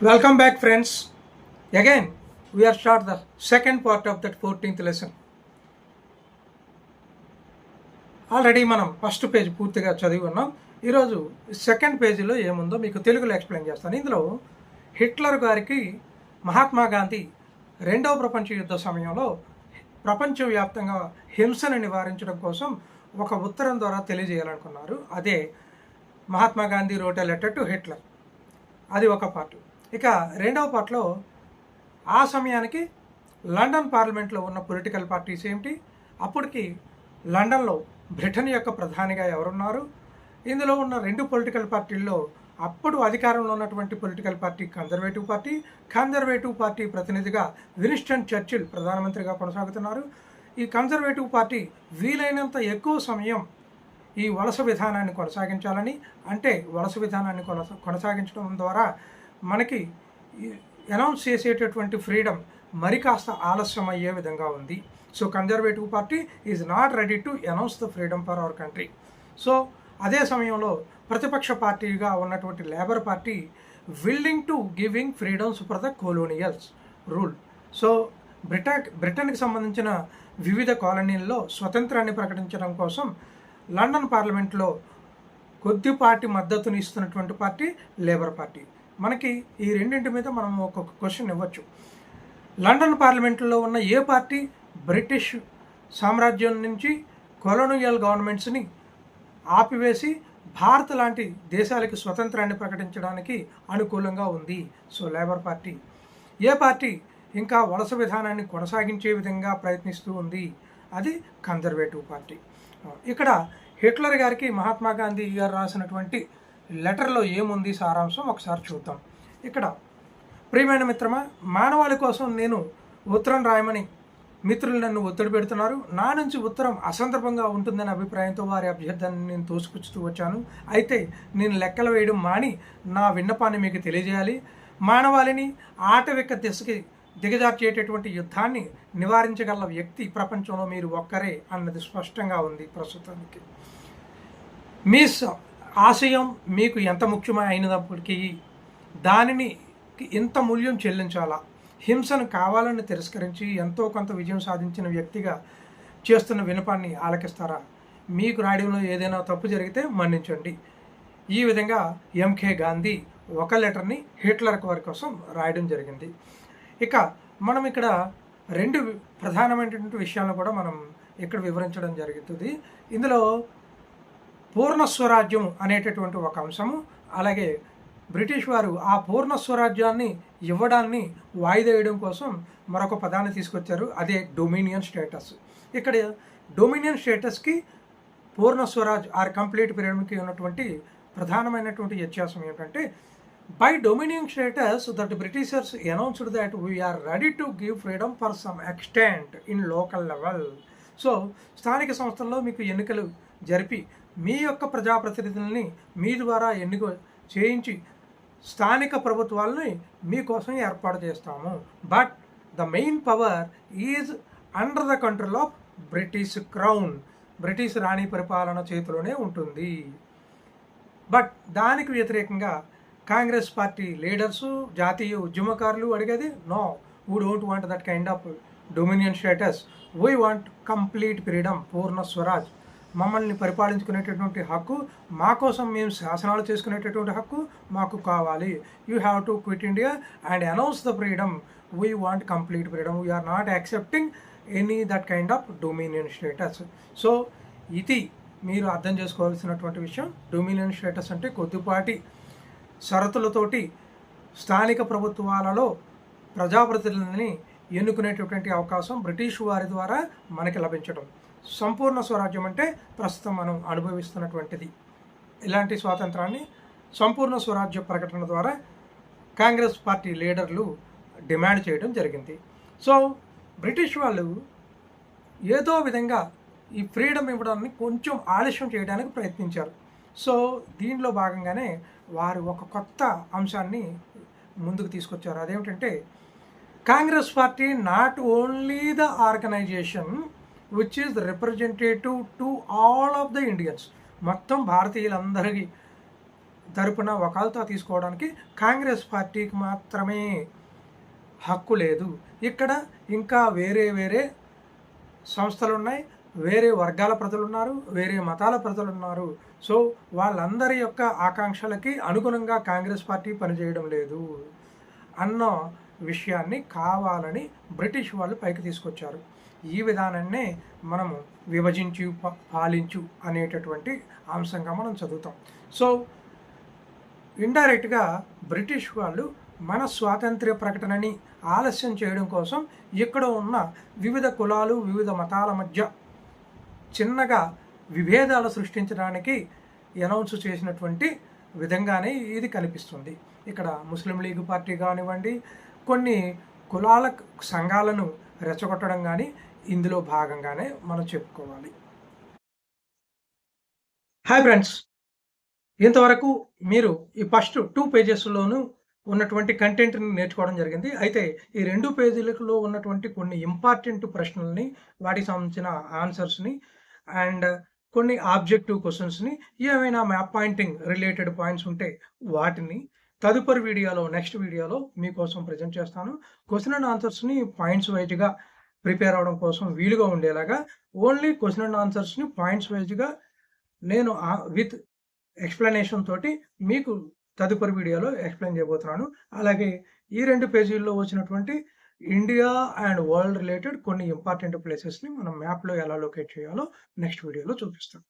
Welcome back, friends. Again, we are start the second part of that 14th lesson. Already మనం first page పూర్తిగా చదివి ఉన్నాం. ఈరోజు second పేజీలో ఏముందో మీకు తెలుగులో ఎక్స్ప్లెయిన్ చేస్తాను. ఇందులో హిట్లర్ గారికి మహాత్మా గాంధీ రెండవ ప్రపంచ యుద్ధ సమయంలో ప్రపంచవ్యాప్తంగా హింసను నివారించడం కోసం ఒక ఉత్తరం ద్వారా తెలియజేయాలనుకున్నారు. అదే Mahatma Gandhi wrote a letter to Hitler. అది ఒక పార్ట్. ఇక రెండవ పార్ట్లో ఆ సమయానికి లండన్ పార్లమెంట్లో ఉన్న పొలిటికల్ పార్టీస్ ఏమిటి, అప్పటికి లండన్లో బ్రిటన్ యొక్క ప్రధానిగా ఎవరున్నారు, ఇందులో ఉన్న రెండు పొలిటికల్ పార్టీల్లో అప్పుడు అధికారంలో ఉన్నటువంటి పొలిటికల్ పార్టీ కన్జర్వేటివ్ పార్టీ ప్రతినిధిగా విన్స్టన్ చర్చిల్ ప్రధానమంత్రిగా కొనసాగుతున్నారు. ఈ కన్జర్వేటివ్ పార్టీ వీలైనంత ఎక్కువ సమయం ఈ వలస విధానాన్ని కొనసాగించాలని, అంటే వలస విధానాన్ని కొనసాగించడం ద్వారా మనకి అనౌన్స్ చేసేటటువంటి ఫ్రీడమ్ మరి కాస్త ఆలస్యం అయ్యే విధంగా ఉంది. So Conservative Party is not ready to announce the freedom for our country. So అదే సమయంలో ప్రతిపక్ష పార్టీగా ఉన్నటువంటి Labour Party willing to giving freedoms for the colonials rule. So బ్రిటన్కి సంబంధించిన వివిధ కాలనీల్లో స్వతంత్రాన్ని ప్రకటించడం కోసం లండన్ పార్లమెంట్లో కొద్దిపాటి మద్దతుని ఇస్తున్నటువంటి పార్టీ లేబర్ పార్టీ. మనకి ఈ రెండింటి మీద మనం ఒక క్వశ్చన్ ఇవ్వచ్చు. లండన్ పార్లమెంట్లో ఉన్న ఏ పార్టీ బ్రిటిష్ సామ్రాజ్యం నుంచి కొలోనియల్ గవర్నమెంట్స్ని ఆపివేసి భారత్ లాంటి దేశాలకి స్వతంత్రాన్ని ప్రకటించడానికి అనుకూలంగా ఉంది? So Labour Party. ఏ పార్టీ ఇంకా వలస విధానాన్ని కొనసాగించే విధంగా ప్రయత్నిస్తూ ఉంది? అది కన్జర్వేటివ్ పార్టీ. ఇక్కడ హిట్లర్ గారికి మహాత్మా గాంధీ గారు రాసినటువంటి లెటర్లో ఏముంది సారాంశం ఒకసారి చూద్దాం. ఇక్కడ ప్రియమైన మిత్రమా, మానవాళి కోసం నేను ఉత్తరం రాయమని మిత్రులు నన్ను ఒత్తిడి పెడుతున్నారు. నా నుంచి ఉత్తరం అసందర్భంగా ఉంటుందనే అభిప్రాయంతో వారి అభ్యర్థనని నేను తోసిపుచ్చుతూ వచ్చాను. అయితే నేను లెక్కలు వేయడం మాని నా విన్నపాన్ని మీకు తెలియజేయాలి. మానవాళిని ఆటవిక దిశకి దిగజార్చేటటువంటి యుద్ధాన్ని నివారించగల వ్యక్తి ప్రపంచంలో మీరు ఒక్కరే అన్నది స్పష్టంగా ఉంది ప్రస్తుతానికి. మీ ఆశయం మీకు ఎంత ముఖ్యమై అయినప్పటికీ దానిని ఎంత మూల్యం చెల్లించాలా? హింసను కావాలని తిరస్కరించి ఎంతో కొంత విజయం సాధించిన వ్యక్తిగా చేస్తున్న వినపాన్ని ఆలకిస్తారా? మీకు రాయడంలో ఏదైనా తప్పు జరిగితే మన్నించండి. ఈ విధంగా ఎంకే గాంధీ ఒక లెటర్ని హిట్లర్ వారి కోసం రాయడం జరిగింది. ఇక మనం ఇక్కడ రెండు ప్రధానమైనటువంటి విషయాలను కూడా మనం ఇక్కడ వివరించడం జరుగుతుంది. ఇందులో పూర్ణ స్వరాజ్యం అనేటటువంటి ఒక అంశము, అలాగే బ్రిటిష్ వారు ఆ పూర్ణ స్వరాజ్యాన్ని ఇవ్వడాన్ని వాయిదేయడం కోసం మరొక పదాన్ని తీసుకొచ్చారు. అదే డొమినియన్ స్టేటస్. ఇక్కడ డొమినియన్ స్టేటస్కి పూర్ణ స్వరాజ్ ఆర్ కంప్లీట్ పీరియడ్కి ఉన్నటువంటి ప్రధానమైనటువంటి వ్యత్యాసం ఏంటంటే, by dominion status that Britishers announced that we are ready to give freedom for some extent in local level. So స్థానిక సంస్థల్లో మీకు ఎన్నికలు జరిపి మీ యొక్క ప్రజాప్రతినిధుల్ని మీ ద్వారా ఎన్నిక చేయించి స్థానిక ప్రభుత్వాలని మీకోసం ఏర్పాటు చేస్తాము. But the main power is under the control of British crown. British రాణి పరిపాలన చేతిలోనే ఉంటుంది. బట్ దానికి వ్యతిరేకంగా కాంగ్రెస్ పార్టీ లీడర్సు, జాతీయ ఉద్యమకారులు అడిగేది no, we don't want that kind of dominion status, we want complete freedom, Purna Swaraj. మమ్మల్ని పరిపాలించుకునేటటువంటి హక్కు, మా కోసం మేము శాసనాలు చేసుకునేటటువంటి హక్కు మాకు కావాలి. You have to quit India and announce the freedom, we want complete freedom, we are not accepting any that kind of dominion status. So ఇది మీరు అర్థం చేసుకోవాల్సినటువంటి విషయం. డొమినియన్ స్టేటస్ అంటే కొద్దిపాటి షరతులతోటి స్థానిక ప్రభుత్వాలలో ప్రజాప్రతినిధులని ఎన్నుకునేటటువంటి అవకాశం బ్రిటిష్ వారి ద్వారా మనకి లభించడం. సంపూర్ణ స్వరాజ్యం అంటే ప్రస్తుతం మనం అనుభవిస్తున్నటువంటిది. ఇలాంటి స్వాతంత్రాన్ని సంపూర్ణ స్వరాజ్య ప్రకటన ద్వారా కాంగ్రెస్ పార్టీ లీడర్లు డిమాండ్ చేయడం జరిగింది. సో బ్రిటిష్ వాళ్ళు ఏదో విధంగా ఈ ఫ్రీడమ్ ఇవ్వడాన్ని కొంచెం ఆలస్యం చేయడానికి ప్రయత్నించారు. సో దీనిలో భాగంగానే వారు ఒక కొత్త అంశాన్ని ముందుకు తీసుకొచ్చారు. అదేమిటంటే, Congress party not only the organization which is representative to all of the Indians, మొత్తం భారతీయులందరికీ తరపున వకాల్తా తీసుకోవడానికి కాంగ్రెస్ పార్టీకి మాత్రమే హక్కు లేదు. ఇక్కడ ఇంకా వేరే వేరే సంస్థలు ఉన్నాయి, వేరే వర్గాల ప్రజలున్నారు, వేరే మతాల ప్రజలున్నారు. సో వాళ్ళందరి యొక్క ఆకాంక్షలకి అనుగుణంగా కాంగ్రెస్ పార్టీ పనిచేయడం లేదు అన్న విషయాన్ని కావాలని బ్రిటిష్ వాళ్ళు పైకి తీసుకొచ్చారు. ఈ విధానాన్నే మనము విభజించు పాలించు అనేటటువంటి అంశంగా మనం చదువుతాం. సో ఇండైరెక్ట్గా బ్రిటిష్ వాళ్ళు మన స్వాతంత్ర్య ప్రకటనని ఆలస్యం చేయడం కోసం ఇక్కడ ఉన్న వివిధ కులాలు, వివిధ మతాల మధ్య చిన్నగా విభేదాలు సృష్టించడానికి అనౌన్స్ చేసినటువంటి విధంగానే ఇది కనిపిస్తుంది. ఇక్కడ ముస్లిం లీగ్ పార్టీ కానివ్వండి, కొన్ని కులాల సంఘాలను రెచ్చగొట్టడం కానీ ఇందులో భాగంగానే మనం చెప్పుకోవాలి. హాయ్ ఫ్రెండ్స్, ఇంతవరకు మీరు ఈ ఫస్ట్ 2 పేజెస్లోనూ ఉన్నటువంటి కంటెంట్ని నేర్చుకోవడం జరిగింది. అయితే ఈ 2 పేజీలలో ఉన్నటువంటి కొన్ని ఇంపార్టెంట్ ప్రశ్నల్ని, వాటికి సంబంధించిన ఆన్సర్స్ని అండ్ కొన్ని ఆబ్జెక్టివ్ క్వశ్చన్స్ని, ఏమైనా మ్యాప్ పాయింటింగ్ రిలేటెడ్ పాయింట్స్ ఉంటే వాటిని తదుపరి వీడియోలో, నెక్స్ట్ వీడియోలో మీకోసం ప్రజెంట్ చేస్తాను. క్వశ్చన్ అండ్ ఆన్సర్స్ని పాయింట్స్ వైజ్గా ప్రిపేర్ అవడం కోసం వీలుగా ఉండేలాగా ఓన్లీ క్వశ్చన్ అండ్ ఆన్సర్స్ని పాయింట్స్ వైజ్గా నేను విత్ ఎక్స్ప్లెనేషన్ తోటి మీకు తదుపరి వీడియోలో ఎక్స్ప్లెయిన్ చేయబోతున్నాను. అలాగే ఈ 2 పేజీల్లో వచ్చినటువంటి ఇండియా అండ్ వరల్డ్ రిలేటెడ్ కొన్ని ఇంపార్టెంట్ ప్లేసెస్ని మనం మ్యాప్లో ఎలా లొకేట్ చేయాలో నెక్స్ట్ వీడియోలో చూపిస్తాను.